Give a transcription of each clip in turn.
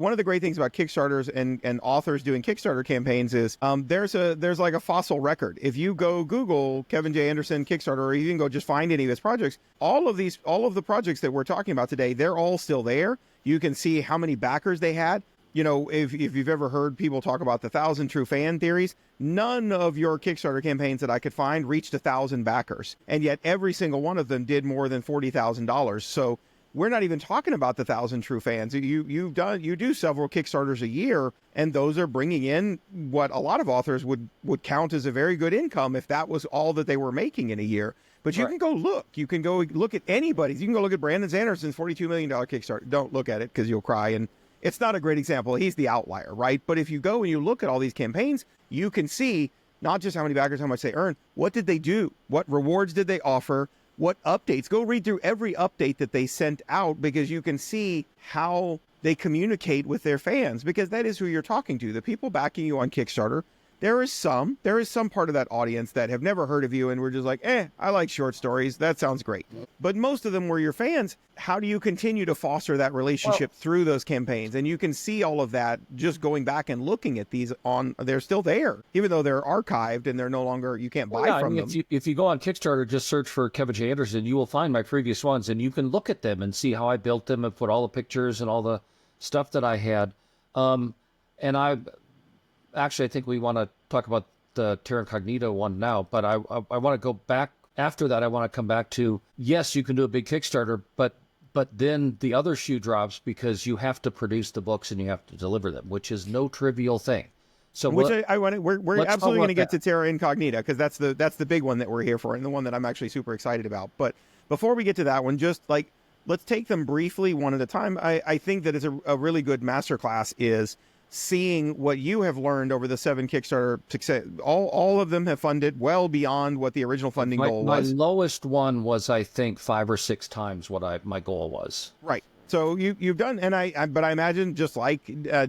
One of the great things about Kickstarters and authors doing Kickstarter campaigns is there's like a fossil record. If you go Google Kevin J. Anderson Kickstarter, or you can go just find any of his projects, all of the projects that we're talking about today, they're all still there. You can see how many backers they had. You know, if you've ever heard people talk about the 1,000 true fan theories, none of your Kickstarter campaigns that I could find reached 1,000 backers. And yet every single one of them did more than $40,000. So we're not even talking about the 1,000 true fans. You do several Kickstarters a year, and those are bringing in what a lot of authors would count as a very good income if that was all that they were making in a year. But you can go look. You can go look at anybody's. You can go look at Brandon Sanderson's $42 million Kickstarter. Don't look at it because you'll cry. And it's not a great example. He's the outlier, right? But if you go and you look at all these campaigns, you can see not just how many backers, how much they earn. What did they do? What rewards did they offer? What updates? Go read through every update that they sent out, because you can see how they communicate with their fans, because that is who you're talking to. The people backing you on Kickstarter, there is some part of that audience that have never heard of you and we're just like, I like short stories. That sounds great. But most of them were your fans. How do you continue to foster that relationship through those campaigns? And you can see all of that just going back and looking at these they're still there, even though they're archived and they're no longer, you can't buy from them. If you go on Kickstarter, just search for Kevin J. Anderson, you will find my previous ones and you can look at them and see how I built them and put all the pictures and all the stuff that I had. I think we want to talk about the Terra Incognita one now, but I want to go back. After that, I want to come back to, yes, you can do a big Kickstarter, but then the other shoe drops, because you have to produce the books and you have to deliver them, which is no trivial thing. So we're absolutely going to get to Terra Incognita, because that's the big one that we're here for, and the one that I'm actually super excited about. But before we get to that one, just like, let's take them briefly one at a time. I think that it's a really good masterclass is seeing what you have learned over the 7 Kickstarter success. All of them have funded well beyond what the original funding goal was. My lowest one was, I think, 5 or 6 times what my goal was. Right. So you've done, but I imagine just like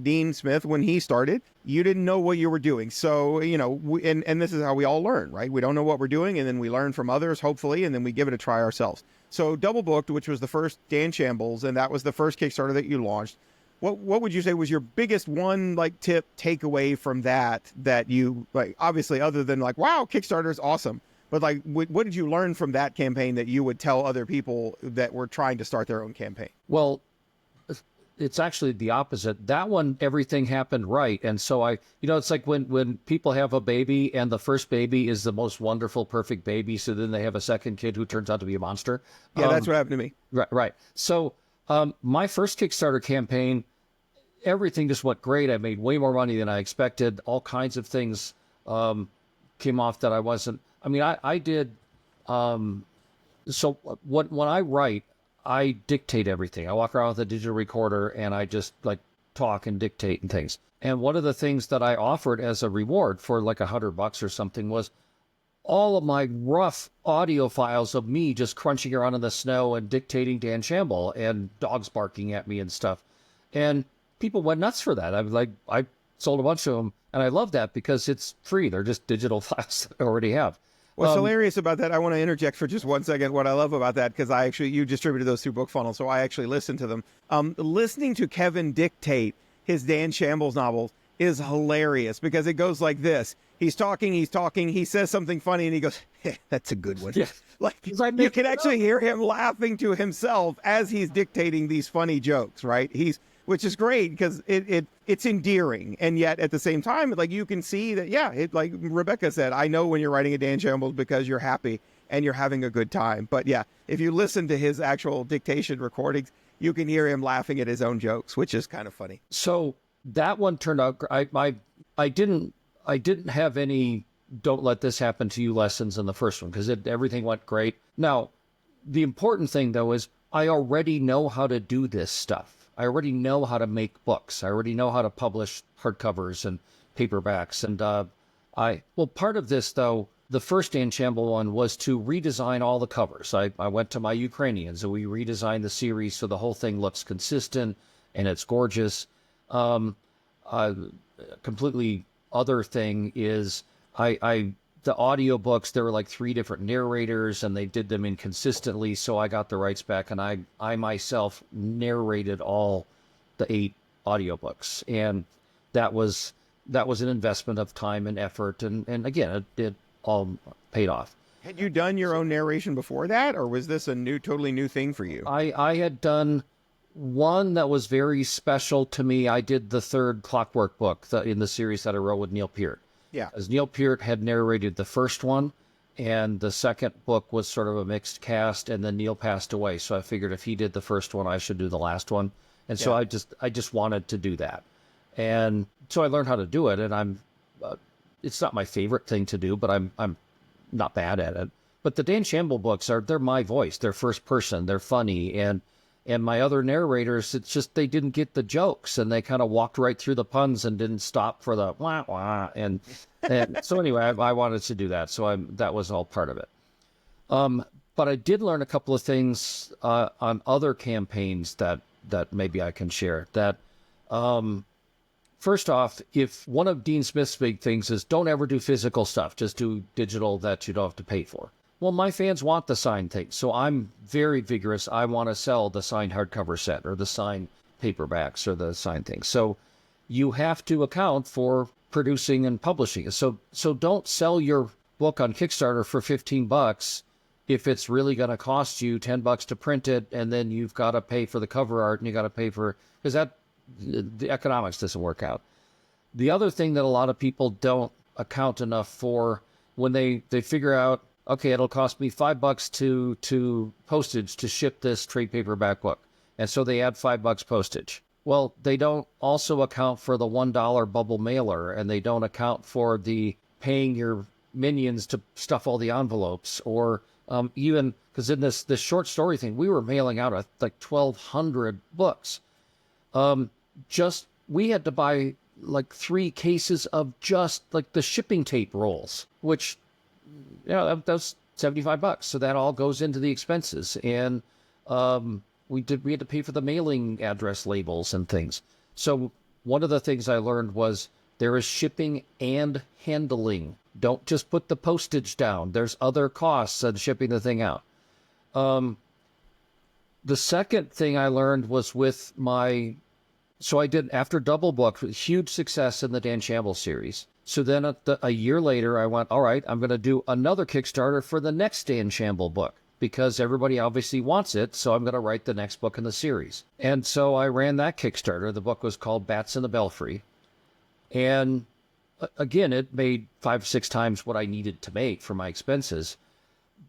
Dean Smith, when he started, you didn't know what you were doing. So, and this is how we all learn, right? We don't know what we're doing, and then we learn from others, hopefully, and then we give it a try ourselves. So Double Booked, which was the first Dan Shambles, and that was the first Kickstarter that you launched. What would you say was your biggest one, like, tip takeaway from that you, like, obviously other than like, wow, Kickstarter is awesome, but like, what did you learn from that campaign that you would tell other people that were trying to start their own campaign? Well, it's actually the opposite. That one, everything happened right. And so it's like when people have a baby and the first baby is the most wonderful, perfect baby. So then they have a second kid who turns out to be a monster. Yeah, that's what happened to me. Right. So my first Kickstarter campaign, everything just went great. I made way more money than I expected. All kinds of things came off that I wasn't. I mean, I did. So when I write, I dictate everything. I walk around with a digital recorder and I just like talk and dictate and things. And one of the things that I offered as a reward for like $100 or something was all of my rough audio files of me just crunching around in the snow and dictating Dan Shamble and dogs barking at me and stuff. And people went nuts for that. I sold a bunch of them, and I love that because it's free. They're just digital files that I already have. What's hilarious about that, I want to interject for just one second. What I love about that, because you distributed those through BookFunnel, so I actually listened to them. Listening to Kevin dictate his Dan Shambles novels is hilarious, because it goes like this. He's talking, he says something funny, and he goes, that's a good one. Yeah. Like, you can actually hear him laughing to himself as he's dictating these funny jokes, right? Which is great, because it's endearing, and yet at the same time, like, you can see that, like Rebecca said, I know when you're writing a Dan Shambles because you're happy and you're having a good time. But yeah, if you listen to his actual dictation recordings, you can hear him laughing at his own jokes, which is kind of funny. So that one turned out. I didn't have any "don't let this happen to you" lessons in the first one, because everything went great. Now, the important thing though is I already know how to do this stuff. I already know how to make books. I already know how to publish hardcovers and paperbacks. And part of this, though, the first Dan Shamble one was to redesign all the covers. I went to my Ukrainians and we redesigned the series so the whole thing looks consistent and it's gorgeous. Completely other thing is the audiobooks, there were like 3 different narrators and they did them inconsistently. So I got the rights back and I myself narrated all the 8 audiobooks. And that was an investment of time and effort. And again, it all paid off. Had you done your own narration before that, or was this a totally new thing for you? I had done one that was very special to me. I did the third Clockwork book in the series that I wrote with Neil Peart. Yeah. As Neil Peart had narrated the first one, and the second book was sort of a mixed cast, and then Neil passed away. So I figured if he did the first one, I should do the last one. And so I just wanted to do that. And so I learned how to do it, and it's not my favorite thing to do, but I'm not bad at it. But the Dan Shamble books they're my voice. They're first person. They're funny. And my other narrators, it's just they didn't get the jokes, and they kind of walked right through the puns and didn't stop for the wah wah. And so anyway, I wanted to do that. So that was all part of it. But I did learn a couple of things on other campaigns that maybe I can share. That first off, if one of Dean Smith's big things is don't ever do physical stuff, just do digital that you don't have to pay for. Well, my fans want the signed thing, so I'm very vigorous. I want to sell the signed hardcover set or the signed paperbacks or the signed things. So you have to account for producing and publishing. So don't sell your book on Kickstarter for $15 if it's really going to cost you $10 to print it, and then you've got to pay for the cover art and you got to pay for, because the economics doesn't work out. The other thing that a lot of people don't account enough for when they figure out, okay, it'll cost me $5 to postage to ship this trade paperback book. And so they add $5 postage. Well, they don't also account for the $1 bubble mailer, and they don't account for the paying your minions to stuff all the envelopes, or even because in this short story thing, we were mailing out like 1,200 books. We had to buy like 3 cases of just like the shipping tape rolls, which, that was $75. So that all goes into the expenses. And we had to pay for the mailing address labels and things. So one of the things I learned was there is shipping and handling. Don't just put the postage down. There's other costs on shipping the thing out. The second thing I learned was with so I did, after Double Book, huge success in the Dan Shamble series. So then a year later, I went, all right, I'm going to do another Kickstarter for the next Dan Shamble book, because everybody obviously wants it. So I'm going to write the next book in the series. And so I ran that Kickstarter. The book was called Bats in the Belfry. And again, it made 5-6 times what I needed to make for my expenses.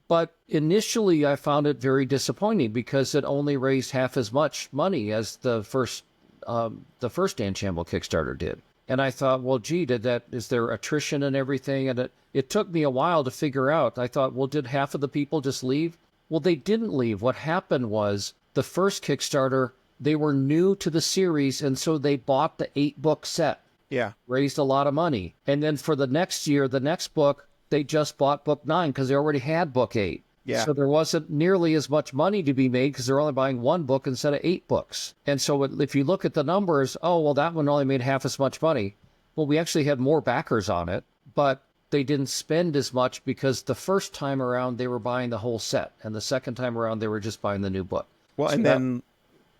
But initially, I found it very disappointing because it only raised half as much money as the first Dan Shamble Kickstarter did. And I thought, well, gee, is there attrition and everything? And it took me a while to figure out. I thought, well, did half of the people just leave? Well, they didn't leave. What happened was the first Kickstarter, they were new to the series, and so they bought the 8-book set. Yeah. Raised a lot of money. And then for the next year, the next book, they just bought book 9 because they already had book 8. Yeah. So there wasn't nearly as much money to be made because they're only buying 1 book instead of 8 books. And so if you look at the numbers, oh, well, that one only made half as much money. Well, we actually had more backers on it, but they didn't spend as much because the first time around they were buying the whole set, and the second time around they were just buying the new book. Well, so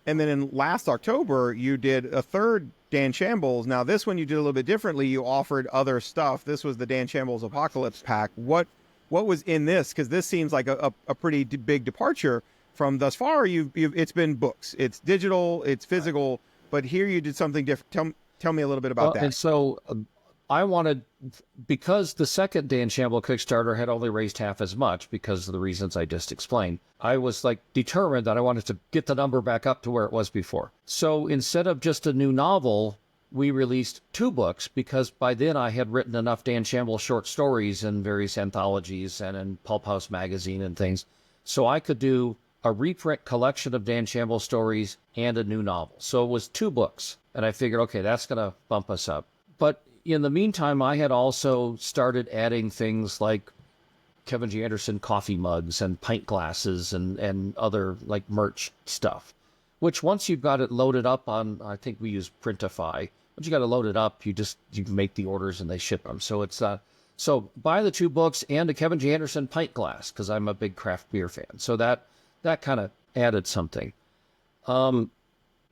and then in last October, you did a third Dan Shambles. Now, this one you did a little bit differently. You offered other stuff. This was the Dan Shambles Apocalypse Pack. What was in this? Because this seems like a pretty big departure from thus far. It's been books, it's digital, it's physical, but here you did something different. Tell me a little bit about that. And so I wanted, because the second Dan Shamble Kickstarter had only raised half as much because of the reasons I just explained, I was determined that I wanted to get the number back up to where it was before. So instead of just a new novel, we released 2 books, because by then I had written enough Dan Shamble short stories in various anthologies and in Pulp House magazine and things. So I could do a reprint collection of Dan Shamble stories and a new novel. So it was 2 books. And I figured, okay, that's going to bump us up. But in the meantime, I had also started adding things like Kevin J. Anderson coffee mugs and pint glasses and other merch stuff, which once you've got it loaded up on, I think we use Printify. Once you got it loaded up, you make the orders and they ship them. So it's so buy the 2 books and a Kevin J. Anderson pint glass, because I'm a big craft beer fan. So that kind of added something.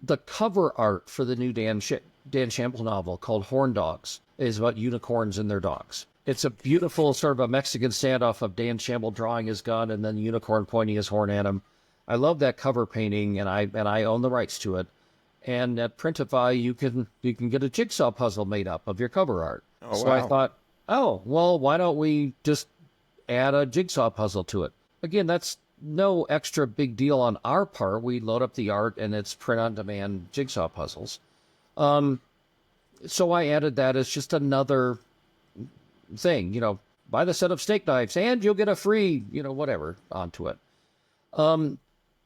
the cover art for the new Dan Shamble novel called Horn Dogs is about unicorns and their dogs. It's a beautiful sort of a Mexican standoff of Dan Shamble drawing his gun and then the unicorn pointing his horn at him. I love that cover painting, and I own the rights to it. And at Printify, you can get a jigsaw puzzle made up of your cover art. Oh, So wow. I thought, oh, well, why don't we just add a jigsaw puzzle to it? Again, that's no extra big deal on our part. We load up the art, and it's print-on-demand jigsaw puzzles. So I added that as just another thing, buy the set of steak knives, and you'll get a free, whatever, onto it.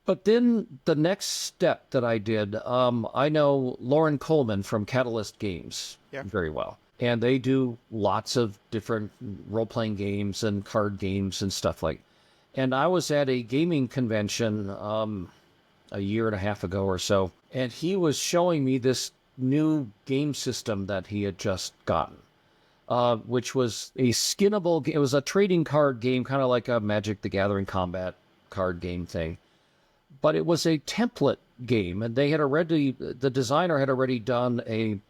But then the next step that I did, I know Lauren Coleman from Catalyst Games very well. And they do lots of different role-playing games and card games and stuff like. And I was at a gaming convention a year and a half ago or so, and he was showing me this new game system that he had just gotten, which was a skinnable. It was a trading card game, kind of like a Magic the Gathering combat card game thing. But it was a template game, and the designer had already done a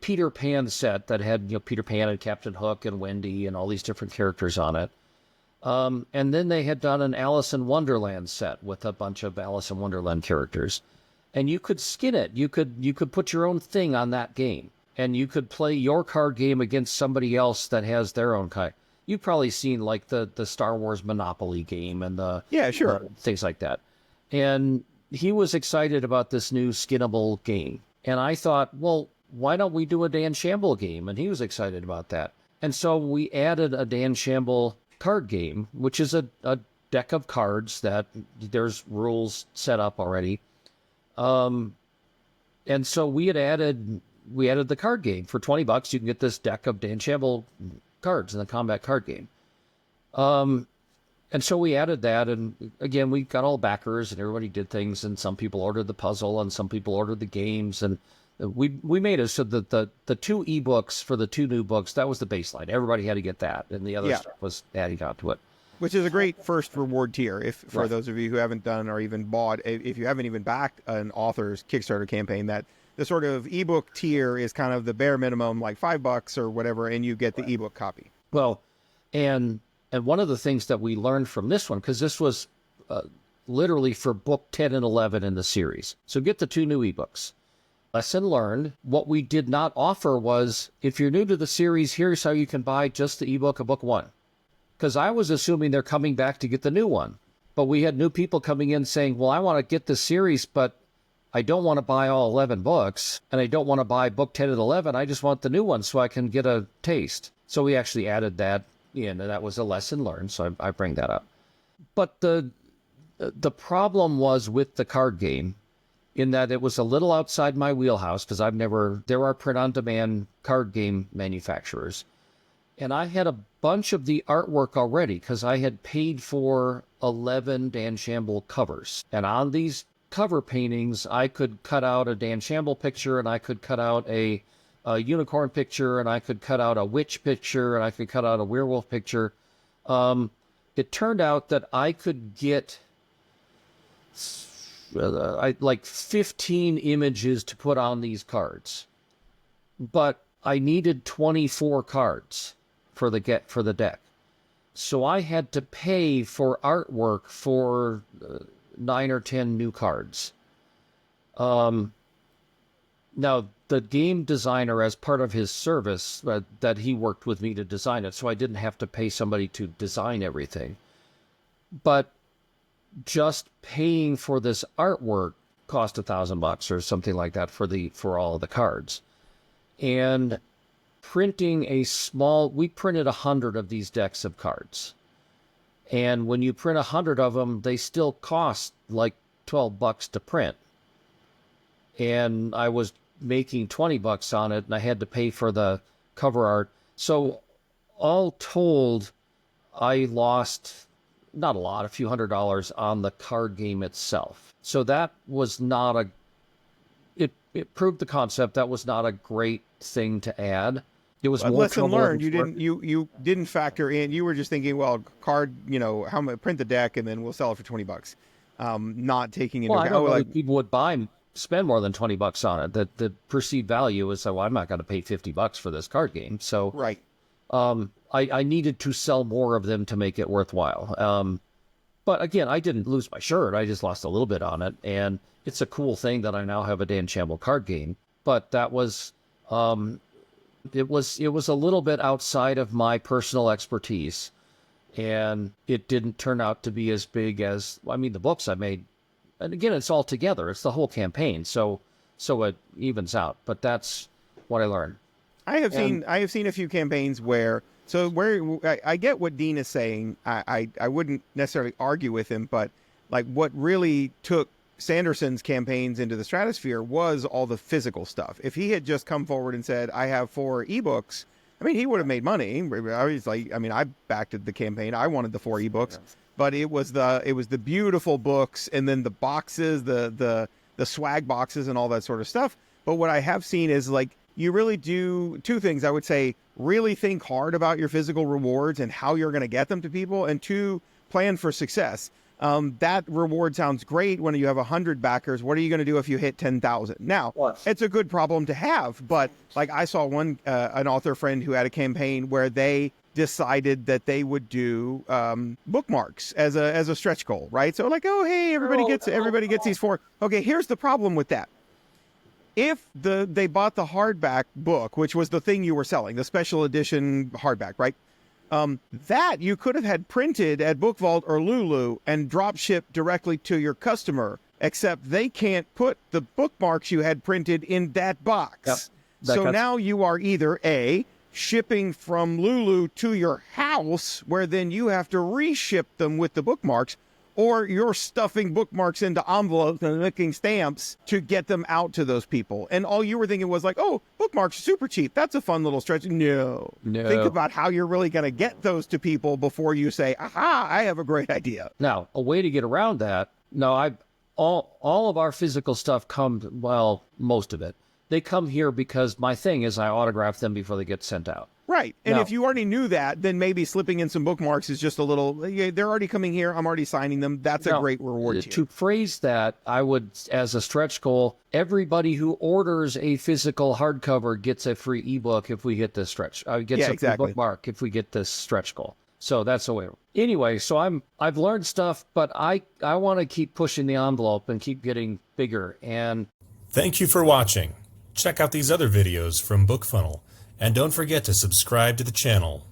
Peter Pan set that had Peter Pan and Captain Hook and Wendy and all these different characters on it. And then they had done an Alice in Wonderland set with a bunch of Alice in Wonderland characters. And you could skin it. You could put your own thing on that game. And you could play your card game against somebody else that has their own kind. You've probably seen like the Star Wars Monopoly game and things like that. And he was excited about this new skinnable game. And I thought, well, why don't we do a Dan Shamble game? And he was excited about that. And so we added a Dan Shamble card game, which is a deck of cards that there's rules set up already. And so we added the card game for $20. You can get this deck of Dan Shamble cards in the combat card game. And so we added that, and again, we got all backers, and everybody did things, and some people ordered the puzzle, and some people ordered the games, and we made it so that the two ebooks for the two new books, that was the baseline. Everybody had to get that, and the other stuff was adding on to it. Which is a great first reward tier for those of you who haven't done or even bought, if you haven't even backed an author's Kickstarter campaign, that the sort of ebook tier is kind of the bare minimum, like $5 or whatever, and you get the ebook copy. Well, and one of the things that we learned from this one, because this was literally for book 10 and 11 in the series. So get the two new ebooks. Lesson learned, what we did not offer was, if you're new to the series, here's how you can buy just the ebook of book 1. Because I was assuming they're coming back to get the new one. But we had new people coming in saying, well, I want to get the series, but I don't want to buy all 11 books, and I don't want to buy book 10 and 11. I just want the new one so I can get a taste. So we actually added that in, and that was a lesson learned, so I bring that up. But the problem was with the card game, in that it was a little outside my wheelhouse, because there are print-on-demand card game manufacturers. And I had a bunch of the artwork already, because I had paid for 11 Dan Shamble covers. And on these cover paintings, I could cut out a Dan Shamble picture, and I could cut out a unicorn picture, and I could cut out a witch picture, and I could cut out a werewolf picture. It turned out that I could get like 15 images to put on these cards, but I needed 24 cards for the deck. So I had to pay for artwork for 9 or 10 new cards. Now, the game designer, as part of his service, that he worked with me to design it, so I didn't have to pay somebody to design everything. But just paying for this artwork cost $1,000 or something like that for all of the cards. And printing we printed 100 of these decks of cards. And when you print 100 of them, they still cost like $12 to print. And I was making $20 on it, and I had to pay for the cover art. So all told, I lost not a lot, a few $100 on the card game itself. So that was not it proved the concept. That was not a great thing to add. It was more lesson trouble. learned. You didn't factor in. You were just thinking, well, card, how much print the deck and then we'll sell it for $20. Not taking into account. I don't know if people would buy spend more than $20 on it. That the perceived value is, well, I'm not going to pay $50 for this card game. So Right. I needed to sell more of them to make it worthwhile. But again, I didn't lose my shirt. I just lost a little bit on it. And it's a cool thing that I now have a Dan Shamble card game. But that was, it was a little bit outside of my personal expertise. And it didn't turn out to be as big as, I mean, the books I made. And again, it's all together. It's the whole campaign. So it evens out. But that's what I learned. I have seen a few campaigns where I get what Dean is saying. I wouldn't necessarily argue with him, but like what really took Sanderson's campaigns into the stratosphere was all the physical stuff. If he had just come forward and said, I have 4 ebooks, I mean, he would have made money. I backed the campaign. I wanted the 4 ebooks, but it was the beautiful books and then the boxes, the swag boxes and all that sort of stuff. But what I have seen is like, you really do 2 things. I would say really think hard about your physical rewards and how you're going to get them to people. And 2, plan for success. That reward sounds great when you have 100 backers. What are you going to do if you hit 10,000? Now, it's a good problem to have. But like I saw an author friend who had a campaign where they decided that they would do bookmarks as a stretch goal, right? So like, oh, hey, everybody gets these 4. Okay, here's the problem with that. If they bought the hardback book, which was the thing you were selling, the special edition hardback, right? That you could have had printed at Book Vault or Lulu and drop shipped directly to your customer, except they can't put the bookmarks you had printed in that box. Yep. So now you are either A, shipping from Lulu to your house, where then you have to reship them with the bookmarks, or you're stuffing bookmarks into envelopes and making stamps to get them out to those people. And all you were thinking was like, oh, bookmarks are super cheap. That's a fun little stretch. No. Think about how you're really going to get those to people before you say, aha, I have a great idea. Now, a way to get around that, all of our physical stuff comes, well, most of it, they come here because my thing is I autograph them before they get sent out. Right. And if you already knew that, then maybe slipping in some bookmarks is just a little, they're already coming here. I'm already signing them. That's a great reward to you. To phrase that, I would, as a stretch goal, everybody who orders a physical hardcover gets a free ebook if we hit this stretch. Gets a free bookmark if we get this stretch goal. So that's the way. Anyway, so I've learned stuff, but I want to keep pushing the envelope and keep getting bigger. And thank you for watching. Check out these other videos from BookFunnel. And don't forget to subscribe to the channel.